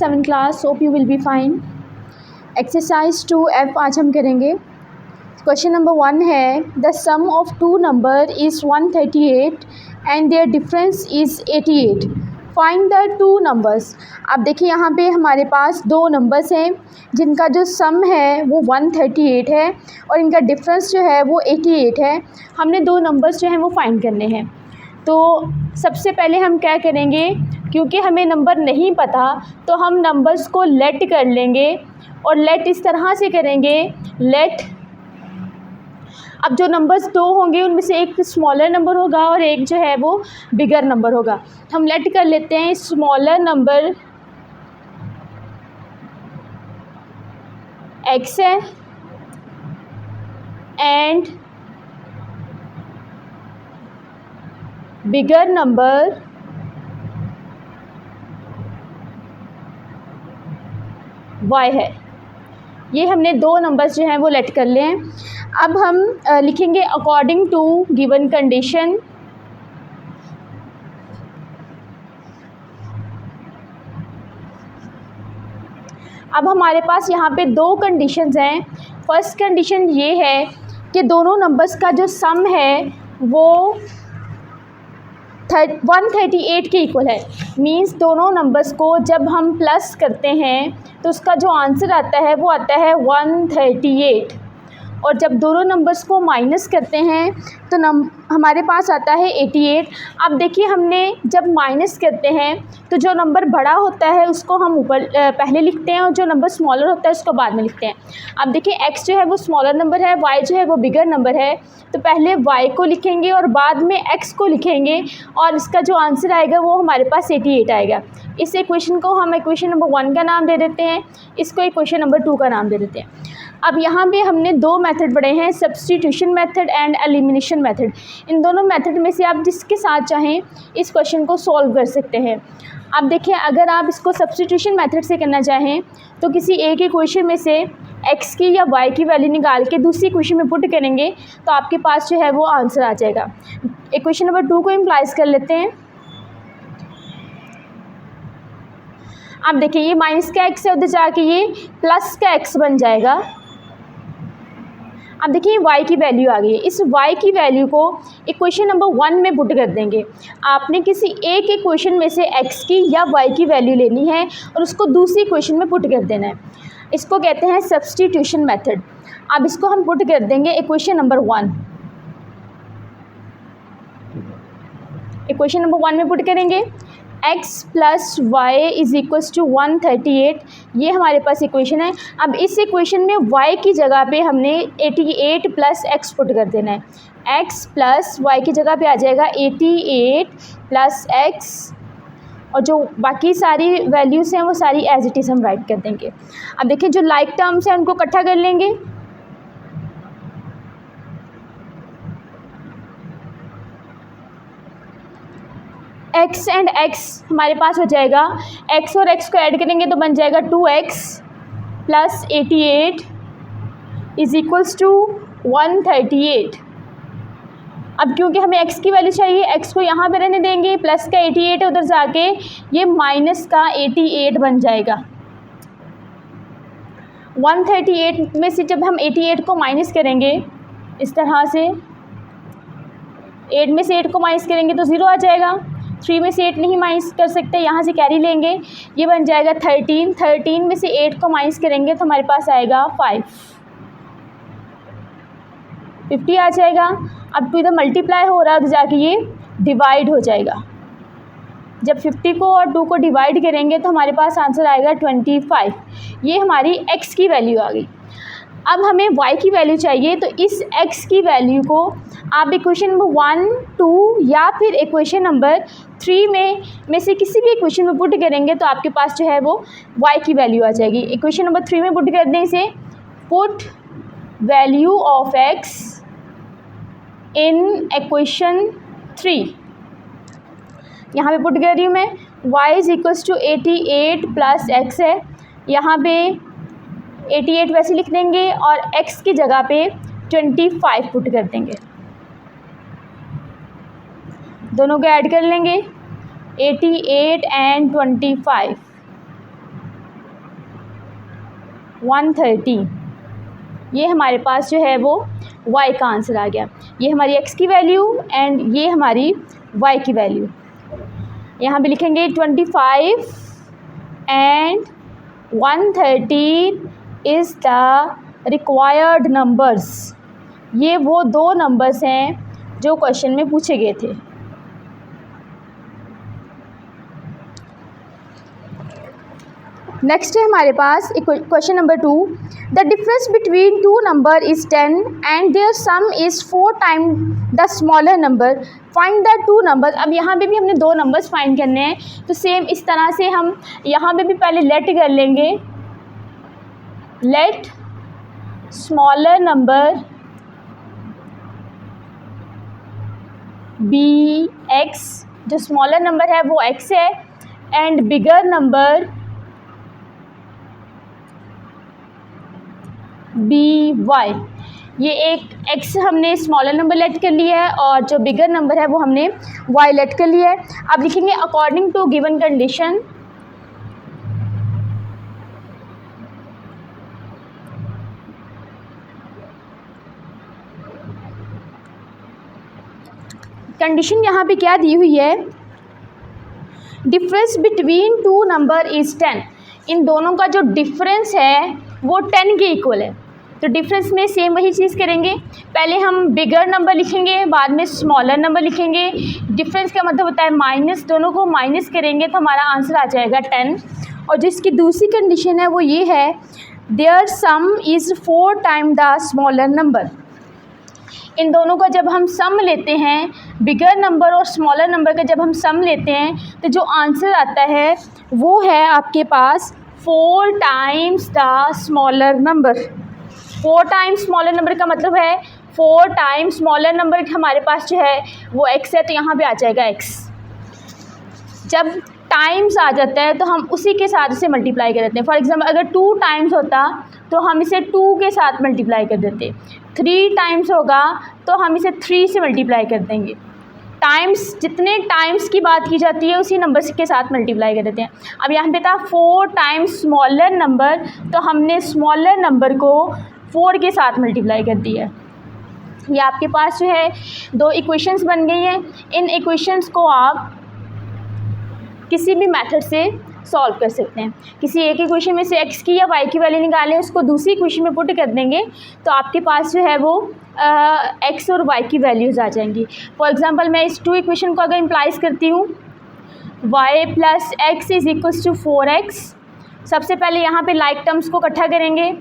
7 class, hope you will be fine. Exercise 2F आज हम करेंगे। क्वेश्चन नंबर 1 है the sum of two number is 138 and their difference is 88। Find the two numbers. अब देखिए यहाँ पे हमारे पास दो नंबर्स हैं जिनका जो सम है वो 138 है और इनका डिफरेंस जो है वो 88 है। हमने दो नंबर्स जो हैं वो फाइंड करने हैं। तो सबसे पहले हम क्या करेंगे, क्योंकि हमें नंबर नहीं पता तो हम नंबर्स को लेट कर लेंगे और लेट इस तरह से करेंगे। लेट, अब जो नंबर्स दो होंगे उनमें से एक स्मॉलर नंबर होगा और एक जो है वो बिगर नंबर होगा। हम लेट कर लेते हैं स्मॉलर नंबर x है एंड बिगर नंबर y है। ये हमने दो नंबर्स जो हैं वो लेट कर लिए हैं। अब हम लिखेंगे अकॉर्डिंग टू गिवन कंडीशन। अब हमारे पास यहाँ पे दो कंडीशंस हैं। फर्स्ट कंडीशन ये है कि दोनों नंबर्स का जो सम है वो 138 के इक्वल है। मींस दोनों नंबर्स को जब हम प्लस करते हैं तो उसका जो आंसर आता है वो आता है 138, और जब दोनों नंबर्स को माइनस करते हैं तो हमारे पास आता है 88। अब देखिए हमने जब माइनस करते हैं तो जो नंबर बड़ा होता है उसको हम ऊपर पहले लिखते हैं और जो नंबर स्मॉलर होता है उसको बाद में लिखते हैं। अब देखिए x जो है वो स्मॉलर नंबर है, y जो है वो बिगर नंबर है, तो पहले y को लिखेंगे और बाद में x को लिखेंगे और इसका जो आंसर आएगा वो हमारे पास 88 आएगा। इस इक्वेशन को हम इक्वेशन नंबर 1 का नाम दे देते हैं, इसको इक्वेशन नंबर 2 का नाम दे देते हैं। अब यहाँ पे हमने दो मेथड पढ़े हैं, substitution method and elimination method. इन दोनों मेथड में से आप जिसके साथ चाहें इस क्वेश्चन को सॉल्व कर सकते हैं। अब देखिए अगर आप इसको सब्स्टिट्यूशन मेथड से करना चाहें तो किसी एक इक्वेशन में से x की या y की वैल्यू निकाल के दूसरी इक्वेशन में पुट करेंगे तो आपके पास जो है वो आंसर आ जाएगा। इक्वेशन नंबर 2 को इम्प्लाइज कर लेते हैं। अब देखिए ये माइनस का x है, उधर जाके ये प्लस का x बन जाएगा। अब देखिए y की वैल्यू आ गई है, इस y की वैल्यू को इक्वेशन नंबर 1 में पुट कर देंगे। आपने किसी एक इक्वेशन में से x की या y की वैल्यू लेनी है और उसको दूसरी इक्वेशन में पुट कर देना है। इसको कहते हैं सब्स्टिट्यूशन मेथड। अब इसको हम पुट कर देंगे इक्वेशन नंबर 1। इक्वेशन नंबर 1 में पुट करेंगे x plus y is equals to 138। ये हमारे पास इक्वेशन है। अब इस इक्वेशन में y की जगह पे हमने 88 प्लस x पुट कर देना है। x प्लस वाई की जगह पे आ जाएगा 88 प्लस x, और जो बाकी सारी वैल्यूज़ हैं वो सारी एज इट इज़ हम राइट कर देंगे। अब देखिए जो लाइक टर्म्स हैं उनको इकट्ठा कर लेंगे। x एंड x हमारे पास हो जाएगा, x और x को ऐड करेंगे तो बन जाएगा 2x plus 88 is equals to 138। अब क्योंकि हमें x की वैल्यू चाहिए, x को यहाँ पे रहने देंगे, प्लस का 88 है उधर जाके ये माइनस का 88 बन जाएगा। 138 में से जब हम 88 को माइनस करेंगे इस तरह से, 8 में से 8 को माइनस करेंगे तो 0 आ जाएगा। 3 में से 8 नहीं माइनस कर सकते, यहाँ से कैरी लेंगे, ये बन जाएगा 13। 13 में से 8 को माइनस करेंगे तो हमारे पास आएगा 5, 50 आ जाएगा। अब 2 इधर मल्टीप्लाई हो रहा है तो जाके ये डिवाइड हो जाएगा। जब 50 को और 2 को डिवाइड करेंगे तो हमारे पास आंसर आएगा 25। ये हमारी x की वैल्यू आ गई। अब हमें y की वैल्यू चाहिए, तो इस x की वैल्यू को आप इक्वेशन नंबर 1, 2 या फिर इक्वेशन नंबर 3 में से किसी भी इक्वेशन में पुट करेंगे तो आपके पास जो है वो y की वैल्यू आ जाएगी। इक्वेशन नंबर 3 में पुट कर दें इसे, put value of x in equation 3। यहाँ पे पुट कर रही हूँ मैं, y is equals to 88 plus x है, यहाँ पे 88 वैसे लिख देंगे और x की जगह पे 25 पुट कर देंगे। दोनों को ऐड कर लेंगे, 88 एंड 25। 130। ये हमारे पास जो है वो y का आंसर आ गया। ये हमारी x की वैल्यू एंड ये हमारी y की वैल्यू। यहाँ पे लिखेंगे 25 and 130 is the required numbers. ये वो दो नंबर्स हैं जो क्वेश्चन में पूछे गए थे। नेक्स्ट है हमारे पास question number 2। The difference between two number is 10 and their sum is 4 time the smaller number, find the two number. अब यहाँ पे भी हमने दो नंबर्स फाइंड करने हैं, तो सेम इस तरह से हम यहाँ पे भी पहले लेट कर लेंगे। Let smaller number be x, जो स्मॉलर नंबर है वो x है, and bigger number be y. ये एक x हमने स्मॉलर नंबर लेट कर लिया है और जो बिगर नंबर है वो हमने y लेट कर लिया है। अब लिखेंगे according to given condition condition यहाँ पे क्या दी हुई है, difference between two number is 10। इन दोनों का जो डिफरेंस है वो 10 के इक्वल है। तो डिफरेंस में सेम वही चीज़ करेंगे, पहले हम बिगर नंबर लिखेंगे, बाद में स्मॉलर नंबर लिखेंगे। डिफरेंस का मतलब होता है माइनस, दोनों को माइनस करेंगे तो हमारा आंसर आ जाएगा 10। और जिसकी दूसरी कंडीशन है वो ये है, their sum is 4 time the smaller number. इन दोनों का जब हम सम लेते हैं, बिगर नंबर और स्मॉलर नंबर का जब हम सम लेते हैं, तो जो आंसर आता है वो है आपके पास 4 times the smaller number. 4 times smaller number का मतलब है 4 टाइम्स स्मॉलर नंबर हमारे पास जो है वो x है, तो यहाँ पे आ जाएगा x। जब टाइम्स आ जाता है तो हम उसी के साथ इसे मल्टीप्लाई कर देते हैं। फॉर एग्जांपल अगर 2 टाइम्स होता तो हम इसे 2 के साथ मल्टीप्लाई कर देते, 3 टाइम्स होगा तो हम इसे 3 से मल्टीप्लाई कर देंगे। टाइम्स, जितने टाइम्स की बात की जाती है उसी नंबर के साथ मल्टीप्लाई कर देते हैं। अब यहाँ पे था 4 टाइम्स स्मॉलर नंबर, तो हमने स्मॉलर नंबर को 4 के साथ मल्टीप्लाई कर दिया। ये आपके पास जो है दो इक्वेशंस बन गई हैं। इन इक्वेशंस को आप किसी भी मेथड से सॉल्व कर सकते हैं। किसी एक इक्वेशन में से x की या y की वैल्यू निकालें, उसको दूसरी इक्वेशन में पुट कर देंगे तो आपके पास जो है वो x और y की वैल्यूज़ आ जाएंगी। फॉर एग्जांपल मैं इस 2 इक्वेशन को अगर इम्प्लाइज करती हूँ, y plus x is equals to 4x। सबसे पहले यहाँ पे लाइक टर्म्स को इकट्ठा करेंगे,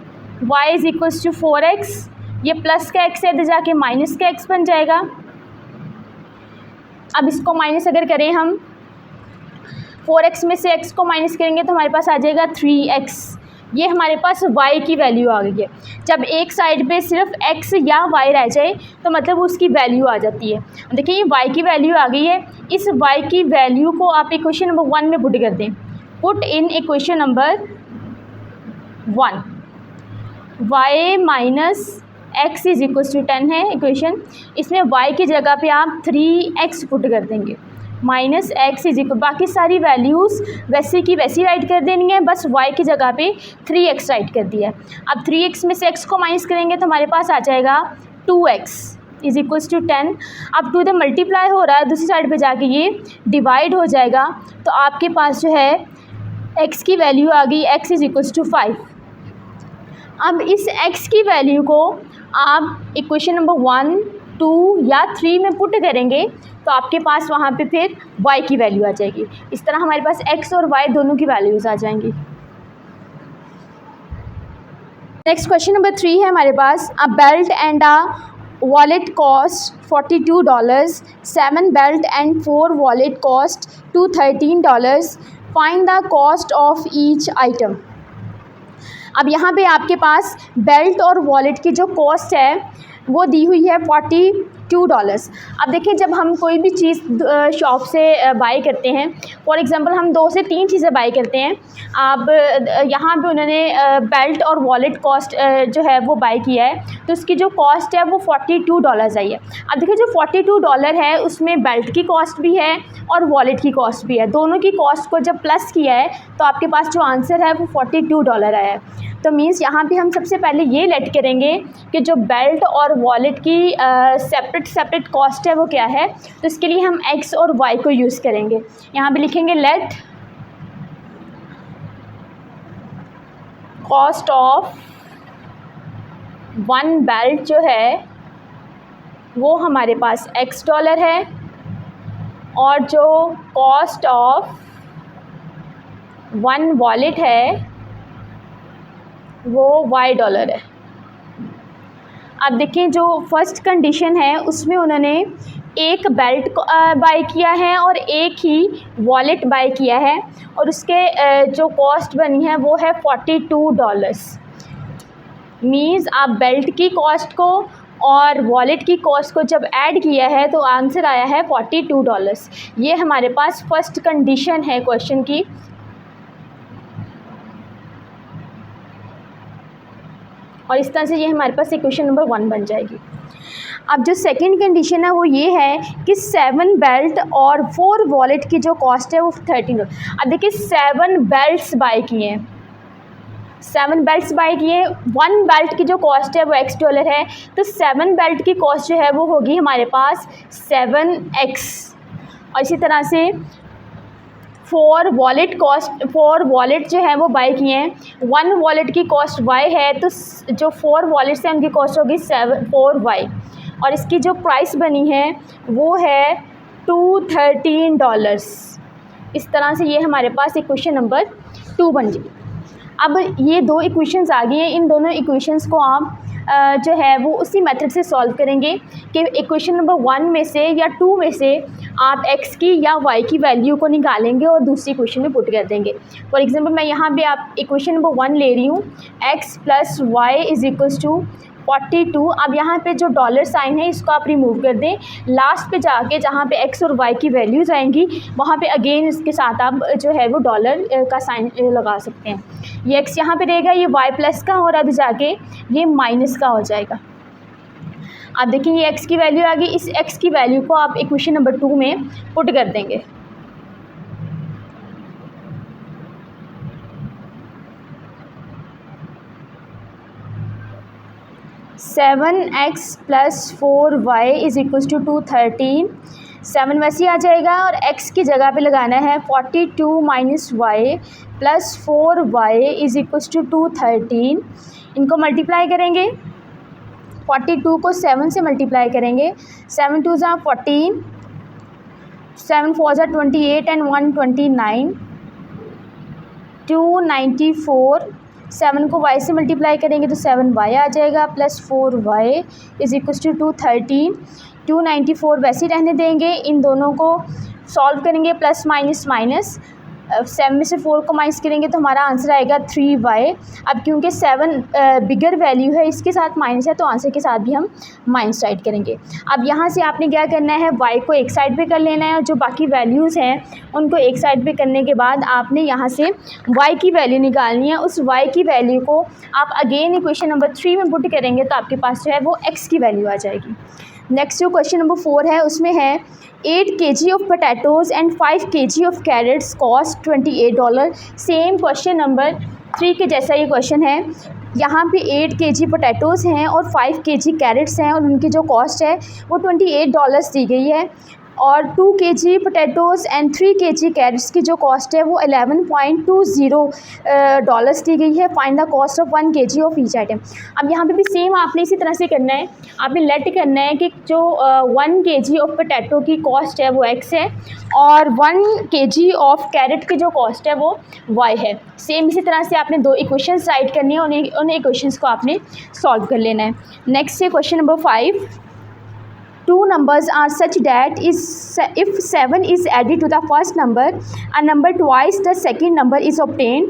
y is equals to 4x, ये प्लस का x है तो जाके माइनस का x बन जाएगा। अब इसको माइनस अगर करें हम, 4x में से x को माइनस करेंगे तो हमारे पास आ जाएगा 3x। ये हमारे पास y की वैल्यू आ गई है। जब एक साइड पे सिर्फ x या y रह जाए तो मतलब उसकी वैल्यू आ जाती है। देखिए ये y की वैल्यू आ गई है। इस y की वैल्यू को आप इक्वेशन नंबर 1 में पुट कर दें। Put in equation number 1, y minus x is equal to 10 है इक्वेशन। इसमें y की जगह पे आप 3x पुट कर देंगे, माइनस एक्स इज इक्वल, बाकी सारी वैल्यूज़ वैसे की वैसी राइट कर देनी है, बस y की जगह पे 3x राइट कर दिया है। अब 3x में से x को माइनस करेंगे तो हमारे पास आ जाएगा 2x इज इक्वल्स टू 10। अब 2 इधर मल्टीप्लाई हो रहा है, दूसरी साइड पे जाके ये डिवाइड हो जाएगा, तो आपके पास जो है x की वैल्यू आ गई, x इज इक्वल्स टू 5। अब इस x की वैल्यू को आप इक्वेशन नंबर 1, 2 या 3 में पुट करेंगे तो आपके पास वहाँ पे फिर y की वैल्यू आ जाएगी। इस तरह हमारे पास x और y दोनों की वैल्यूज़ आ जाएंगी। नेक्स्ट क्वेश्चन नंबर 3 है हमारे पास, a belt and a wallet cost $42, 7 belt and 4 wallet cost $213, find the cost of each item. अब यहाँ पे आपके पास बेल्ट और वॉलेट की जो कॉस्ट है वो दी हुई है $42। अब देखिए जब हम कोई भी चीज़ शॉप से बाई करते हैं, फॉर एग्ज़ाम्पल हम 2 से 3 चीज़ें बाई करते हैं, अब यहाँ पे उन्होंने बेल्ट और वॉलेट कॉस्ट जो है वो बाई किया है, तो उसकी जो कॉस्ट है वो $42 आई है। अब देखिए जो $42 है उसमें बेल्ट की कॉस्ट भी है और वॉलेट की कॉस्ट भी है, दोनों की कॉस्ट को जब प्लस किया है तो आपके पास जो आंसर है वो $42 आया है। तो मीन्स यहाँ पे हम सबसे पहले ये लेट करेंगे कि जो बेल्ट और वॉलेट की सेपरेट कॉस्ट है वो क्या है। तो इसके लिए हम एक्स और वाई को यूज़ करेंगे। यहाँ पे लिखेंगे let cost of one belt जो है वो हमारे पास एक्स डॉलर है और जो कॉस्ट ऑफ वन वॉलेट है वो वाई डॉलर है। अब देखें जो फर्स्ट कंडीशन है उसमें उन्होंने एक बेल्ट बाय किया है और एक ही वॉलेट बाय किया है और उसके जो कॉस्ट बनी है वो है $42। मीन्स आप बेल्ट की कॉस्ट को और वॉलेट की कॉस्ट को जब ऐड किया है तो आंसर आया है $42। ये हमारे पास फर्स्ट कंडीशन है क्वेश्चन की। और इस तरह से ये हमारे पास इक्वेशन नंबर 1 बन जाएगी। अब जो सेकंड कंडीशन है वो ये है कि 7 बेल्ट और 4 वॉलेट की जो कॉस्ट है वो $13। अब देखिए 7 बेल्ट्स बाय किए हैं, 7 बेल्ट्स बाय किए, 1 बेल्ट की जो कॉस्ट है वो $X है। तो 7 बेल्ट की कॉस्ट जो है वो होगी हमारे पास 7X। और इसी तरह से 4 वॉलेट जो है वो बाय किए हैं, 1 वॉलेट की कॉस्ट Y है तो जो 4 वॉलेट्स हैं उनकी कॉस्ट होगी 4Y। और इसकी जो प्राइस बनी है वो है $213। इस तरह से ये हमारे पास इक्वेशन नंबर 2 बन गई। अब ये दो इक्वेशंस आ गई हैं, इन दोनों इक्वेशंस को आप जो है वो उसी मेथड से सॉल्व करेंगे कि इक्वेशन नंबर 1 में से या 2 में से आप x की या y की वैल्यू को निकालेंगे और दूसरी इक्वेशन में पुट कर देंगे। फॉर एग्जांपल मैं यहाँ पे आप इक्वेशन नंबर 1 ले रही हूँ, x + y = 42। अब यहाँ पे जो डॉलर साइन है इसको आप रिमूव कर दें। लास्ट पे जाके जहाँ पे x और y की वैल्यूज़ आएंगी वहाँ पे अगेन इसके साथ आप जो है वो डॉलर का साइन लगा सकते हैं। ये x यहाँ पे रहेगा, ये y प्लस का और अभी जाके ये माइनस का हो जाएगा। आप देखिए ये x की वैल्यू आ गई, इस x की वैल्यू को आप इक्वेशन नंबर 2 में पुट कर देंगे। $7X + 4Y = 213। 7 वैसे ही आ जाएगा और x की जगह पे लगाना है 42 - y + 4y = 213। इनको मल्टीप्लाई करेंगे, 42 को 7 से मल्टीप्लाई करेंगे, 7 2 = 14, 7 4 = 28 and 1 29, 294। 7 को y से मल्टीप्लाई करेंगे तो 7y आ जाएगा + 4y = 213। 294 वैसे ही रहने देंगे, इन दोनों को सॉल्व करेंगे प्लस माइनस माइनस, 7 में से 4 को माइनस करेंगे तो हमारा आंसर आएगा 3y। अब क्योंकि 7 बिगर वैल्यू है इसके साथ माइनस है तो आंसर के साथ भी हम माइनस साइड करेंगे। अब यहाँ से आपने क्या करना है, y को एक साइड पे कर लेना है और जो बाकी वैल्यूज़ हैं उनको एक साइड पे करने के बाद आपने यहाँ से y की वैल्यू निकालनी है। उस y की वैल्यू को आप अगेन इक्वेशन नंबर 3 में पुट करेंगे तो आपके पास जो है वो x की वैल्यू आ जाएगी। नेक्स्ट जो क्वेश्चन नंबर 4 है उसमें है 8 kg of potatoes and 5 kg of carrots cost $28। Same question number 3 के जैसा ये क्वेश्चन है। यहाँ पे 8 kg पोटैटोज़ हैं और 5 kg कैरेट्स हैं और उनकी जो कॉस्ट है वो $28 दी गई है। और 2 kg potatoes and 3 kg carrots की जो कॉस्ट है वो $11.20 दी गई है। Find the cost of 1 kg of each item. अब यहाँ पे भी सेम आपने इसी तरह से करना है, आपने लेट करना है कि जो 1 kg ऑफ पोटैटो की कॉस्ट है वो x है और 1 kg ऑफ कैरेट की जो कॉस्ट है वो y है। सेम इसी तरह से आपने दो इक्वेशंस राइट करनी है, उन इक्वेशंस को आपने सॉल्व कर लेना है। नेक्स्ट है question number 5। Two numbers are such that if 7 is added to the first number, a number twice the second number is obtained।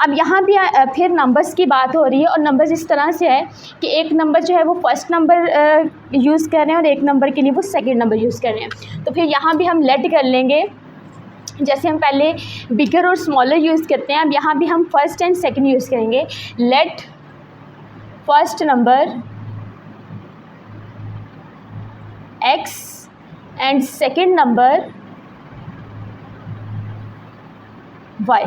अब यहाँ भी फिर नंबर्स की बात हो रही है और नंबर्स इस तरह से है कि एक नंबर जो है वो फर्स्ट नंबर यूज़ कर रहे हैं और एक नंबर के लिए वो सेकंड नंबर यूज़ कर रहे हैं। तो फिर यहाँ भी हम लेट कर लेंगे, जैसे हम पहले बिगर और स्मॉलर यूज़ करते हैं, अब यहाँ भी हम फर्स्ट एंड सेकंड यूज़ करेंगे। Let first number x and second number y।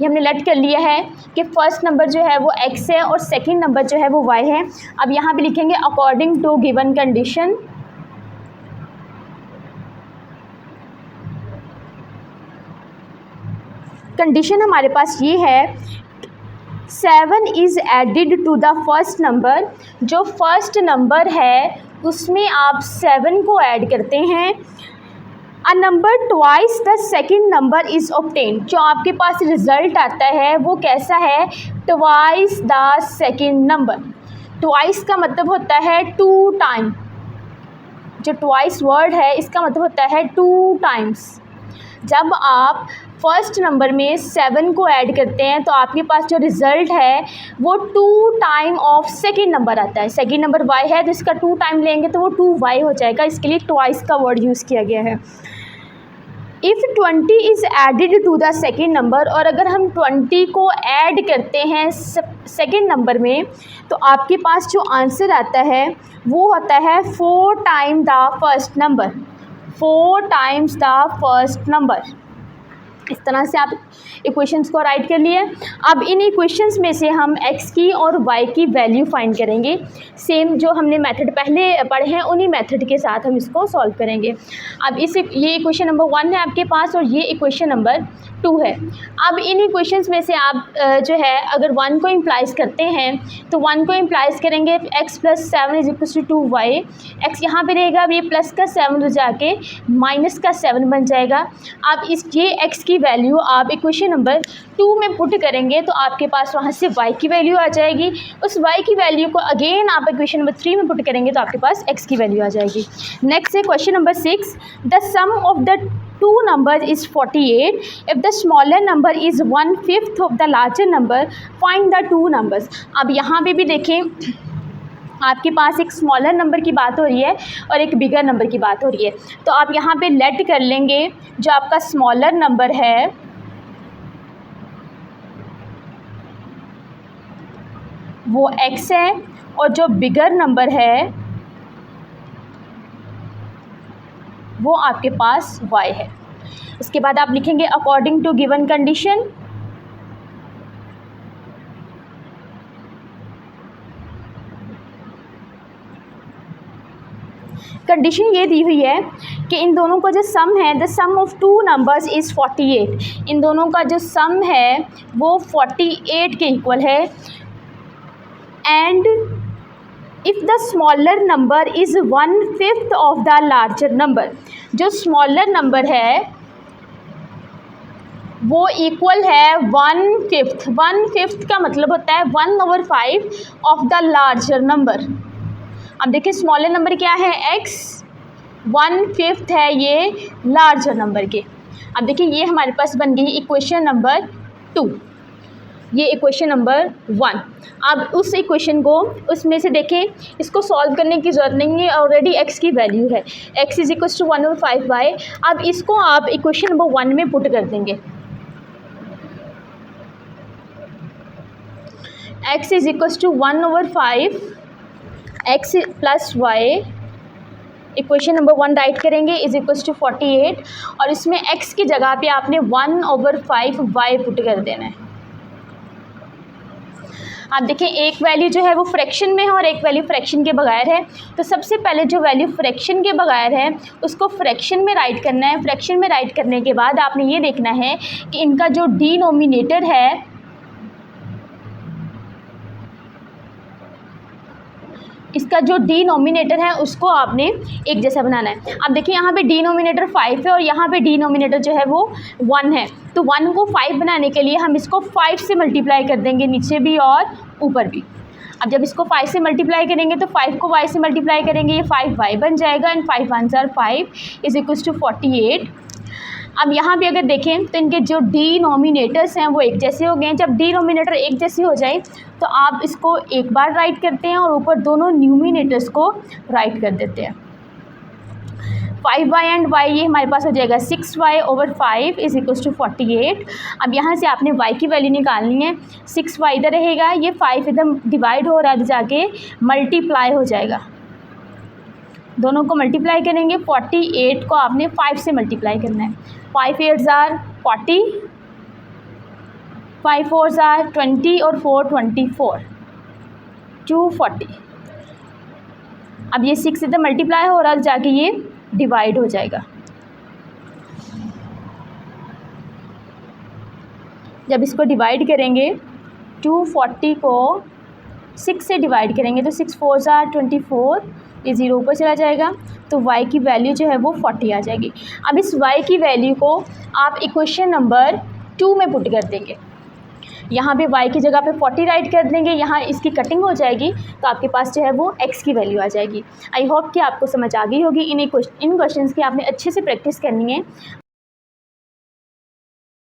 ये हमने लेट कर लिया है कि फर्स्ट नंबर जो है वो x है और सेकंड नंबर जो है वो y है। अब यहाँ पे लिखेंगे according to given condition. Condition हमारे पास ये है 7 is added to the first number. जो फर्स्ट नंबर है उसमें आप 7 को ऐड करते हैं। A number twice the second number is obtain. जो आपके पास रिज़ल्ट आता है वो कैसा है, twice the second number. Twice का मतलब होता है 2 टाइम। जो ट्वाइस वर्ड है इसका मतलब होता है 2 टाइम्स। जब आप फर्स्ट नंबर में 7 को ऐड करते हैं तो आपके पास जो रिज़ल्ट है वो 2 टाइम ऑफ सेकेंड नंबर आता है। सेकेंड नंबर y है तो इसका 2 टाइम लेंगे तो वो 2y हो जाएगा। इसके लिए ट्वाइस का वर्ड यूज़ किया गया है। If 20 is added to the second number, और अगर हम 20 को ऐड करते हैं सेकेंड नंबर में तो आपके पास जो आंसर आता है वो होता है 4 time the first number. 4 times the first number. इस तरह से आप इक्वेशंस को राइट कर लिए। अब इन इक्वेशंस में से हम x की और y की वैल्यू फाइंड करेंगे। सेम जो हमने मेथड पहले पढ़े हैं उन्हीं मेथड के साथ हम इसको सॉल्व करेंगे। अब ये इक्वेशन नंबर 1 है आपके पास और ये इक्वेशन नंबर 2 है। अब इन इक्वेशंस में से आप जो है अगर 1 को इम्प्लाइज करते हैं तो 1 को इम्प्लाइज करेंगे x + 7 = 2y। x यहाँ पे रहेगा, अब ये प्लस का 7 हो जाके माइनस का 7 बन जाएगा। अब ये x की वैल्यू आप इक्वेशन नंबर 2 में पुट करेंगे तो आपके पास वहाँ से y की वैल्यू आ जाएगी। उस y की वैल्यू को अगेन आप इक्वेशन नंबर 3 में पुट करेंगे तो आपके पास x की वैल्यू आ जाएगी। नेक्स्ट है question number 6। The sum of the 2 numbers is 48. If the smaller number is 1/5 of the larger number, find the 2 numbers. अब यहाँ पे भी देखें आपके पास एक स्मॉलर नंबर की बात हो रही है और एक बिगर नंबर की बात हो रही है। तो आप यहाँ पे लेट कर लेंगे जो आपका स्मॉलर नंबर है वो x है और जो बिगर नंबर है वो आपके पास y है। इसके बाद आप लिखेंगे according to given condition. Condition ये दी हुई है कि इन दोनों का जो सम है the sum of 2 numbers is 48। इन दोनों का जो सम है वो 48 के इक्वल है। And if the smaller number is 1/5 of the larger number. जो स्मॉलर नंबर है वो इक्वल है 1/5। 1/5 का मतलब होता है 1/5 ऑफ द लार्जर नंबर। अब देखिए स्मॉलर नंबर क्या है x, 1/5 है ये लार्जर नंबर के। अब देखिए ये हमारे पास बन गई इक्वेशन नंबर 2, ये इक्वेशन नंबर 1। अब उस इक्वेशन को उसमें से देखें, इसको सॉल्व करने की ज़रूरत नहीं है, ऑलरेडी x की वैल्यू है x = 1/5y। अब इसको आप इक्वेशन नंबर 1 में पुट कर देंगे। x = 1/5 x + y, equation number 1 right करेंगे = 48 और इसमें x की जगह पे आपने 1/5 y पुट कर देना है। आप देखें एक वैल्यू जो है वो फ्रैक्शन में है और एक वैल्यू फ्रैक्शन के बगैर है। तो सबसे पहले जो वैल्यू फ्रैक्शन के बगैर है उसको फ्रैक्शन में राइट करना है। फ्रैक्शन में राइट करने के बाद आपने ये देखना है कि इनका जो डिनोमिनेटर है इसका जो डिनोमिनेटर है उसको आपने एक जैसा बनाना है। अब देखिए यहाँ पे डिनोमिनेटर 5 है और यहाँ पे डिनोमिनेटर जो है वो 1 है। तो 1 को 5 बनाने के लिए हम इसको 5 से मल्टीप्लाई कर देंगे, नीचे भी और ऊपर भी। अब जब इसको 5 से मल्टीप्लाई करेंगे तो 5 को y से मल्टीप्लाई करेंगे, ये 5y बन जाएगा एंड 5 1 = 5 = 48। अब यहाँ पे अगर देखें तो इनके जो डिनोमिनेटर्स हैं वो एक जैसे हो गए हैं। जब डिनोमिनेटर एक जैसे हो जाए तो आप इसको एक बार राइट करते हैं और ऊपर दोनों न्यूमिनेटर्स को राइट कर देते हैं। 5y एंड y ये हमारे पास हो जाएगा 6y/5 = 48। अब यहाँ से आपने y की वैल्यू निकालनी है। 6y इधर रहेगा, ये 5 इधर डिवाइड हो रहा है, जाके मल्टीप्लाई हो जाएगा। दोनों को मल्टीप्लाई करेंगे, 48 को आपने 5 से मल्टीप्लाई करना है। 5 8 = 40 5 4s आर 20 और 4 24, 240। अब ये 6 इधर मल्टीप्लाई हो रहा है, जाके ये डिवाइड हो जाएगा। जब इसको डिवाइड करेंगे 240 को 6 से डिवाइड करेंगे तो 6 4s आर 24, ये 0 ऊपर चला जाएगा, तो y की वैल्यू जो है वो 40 आ जाएगी। अब इस y की वैल्यू को आप इक्वेशन नंबर 2 में पुट कर देंगे। यहाँ पे y की जगह पे 40 राइट कर देंगे, यहाँ इसकी कटिंग हो जाएगी तो आपके पास जो है वो x की वैल्यू आ जाएगी। आई होप कि आपको समझ आ गई होगी। इन क्वेश्चंस की आपने अच्छे से प्रैक्टिस करनी है।